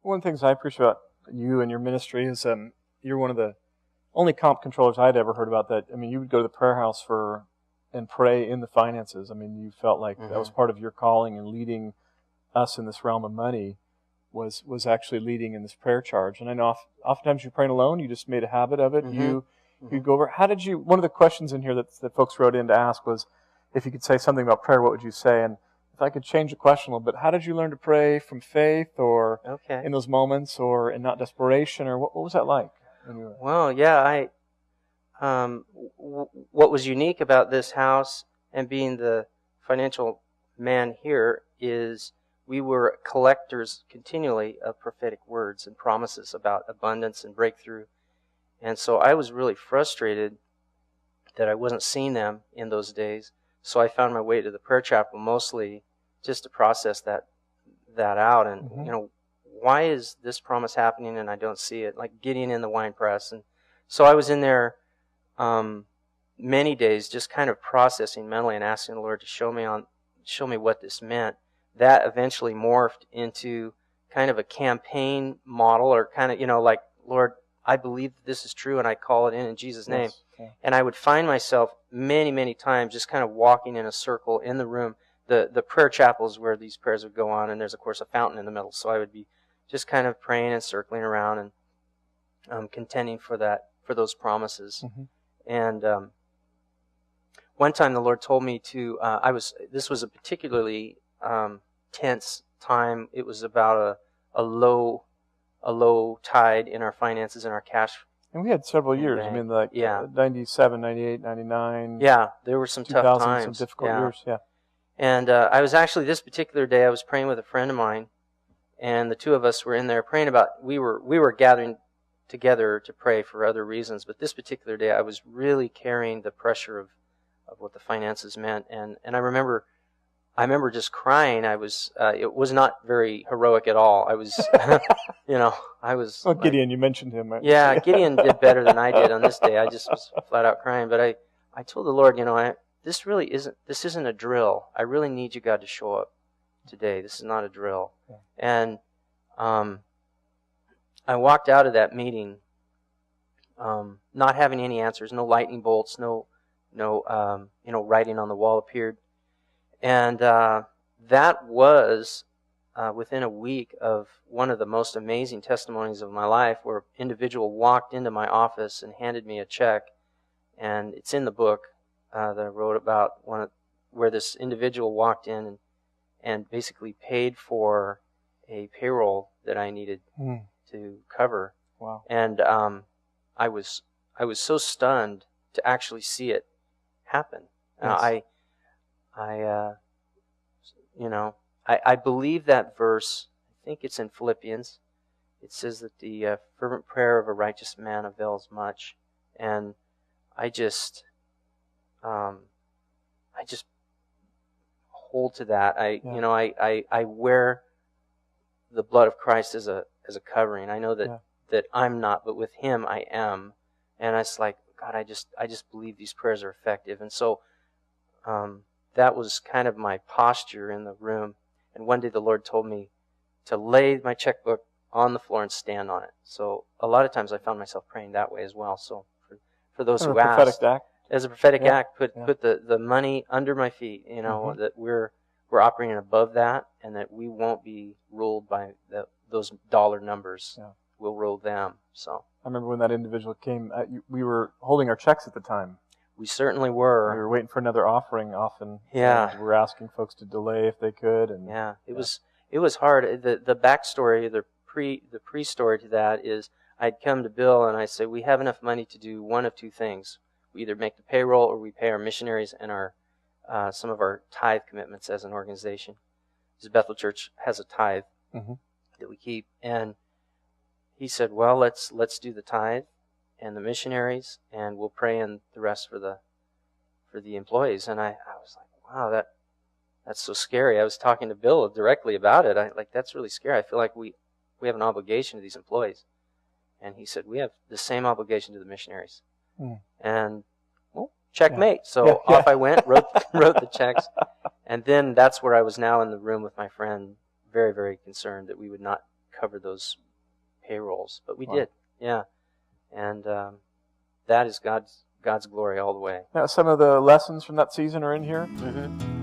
One of the things I appreciate about you and your ministry is you're one of the only comp controllers I'd ever heard about that. I mean, you would go to the prayer house and pray in the finances. I mean, you felt like that was part of your calling, and leading us in this realm of money was actually leading in this prayer charge. And I know oftentimes you're praying alone. You just made a habit of it. You go over. How did you? One of the questions in here that folks wrote in to ask was, if you could say something about prayer, what would you say? And if I could change the question a little bit, how did you learn to pray from faith, or in those moments, or in not desperation, or what was that like? Well, yeah, what was unique about this house and being the financial man here is we were collectors continually of prophetic words and promises about abundance and breakthrough. And so I was really frustrated that I wasn't seeing them in those days. So I found my way to the prayer chapel mostly just to process that out. And, why is this promise happening and I don't see it? Like getting in the wine press. And so I was in there many days just kind of processing mentally and asking the Lord to show me what this meant. That eventually morphed into kind of a campaign model, or kind of, like, Lord, I believe this is true and I call it in Jesus' name. Yes. Okay. And I would find myself many, many times just kind of walking in a circle in the room. The prayer chapels where these prayers would go on, and there's, of course, a fountain in the middle. So I would be just kind of praying and circling around and contending for those promises. And one time the Lord told me to, this was a particularly tense time. It was about a low tide in our finances and our cash. And we had several years. I mean, 97, 98, 99. Yeah, there were some tough times. Some difficult years, yeah. And I was actually, this particular day, I was praying with a friend of mine, and the two of us were in there praying about, we were gathering together to pray for other reasons, but this particular day I was really carrying the pressure of what the finances meant. And I remember just crying. It was not very heroic at all. I was, I was... Well, Gideon, you mentioned him. Right? Yeah, Gideon did better than I did on this day. I just was flat out crying. But I told the Lord, this isn't a drill. I really need you, God, to show up today. This is not a drill. Yeah. And I walked out of that meeting not having any answers, no lightning bolts, no writing on the wall appeared. And that was within a week of one of the most amazing testimonies of my life, where an individual walked into my office and handed me a check. And it's in the book that I wrote about where this individual walked in and basically paid for a payroll that I needed to cover. Wow. And I was so stunned to actually see it happen. Yes. I believe that verse. I think it's in Philippians. It says that the fervent prayer of a righteous man avails much, and I just hold to that. I wear the blood of Christ as a covering. I know that I'm not, but with Him I am, and it's like, God, I just believe these prayers are effective, and so that was kind of my posture in the room. And one day the Lord told me to lay my checkbook on the floor and stand on it. So a lot of times I found myself praying that way as well. So for those who asked, as a prophetic act, put the money under my feet. That we're operating above that, and that we won't be ruled by those dollar numbers. Yeah. We'll rule them. So I remember when that individual came. We were holding our checks at the time. We certainly were. We were waiting for another offering often. Yeah. And we were asking folks to delay if they could. And it was hard. The backstory, the pre-story to that is, I'd come to Bill and I said, we have enough money to do one of two things. We either make the payroll or we pay our missionaries and our some of our tithe commitments as an organization. Because Bethel Church has a tithe that we keep. And he said, well, let's do the tithe and the missionaries, and we'll pray in the rest for the employees. And I was like, wow, that's so scary. I was talking to Bill directly about it. That's really scary. I feel like we have an obligation to these employees. And he said, we have the same obligation to the missionaries. And well, checkmate. So off I went, wrote the checks, and then that's where I was now in the room with my friend, very, very concerned that we would not cover those payrolls. But we Wow. did, yeah. And that is God's glory all the way. Now, some of the lessons from that season are in here. Mm-hmm.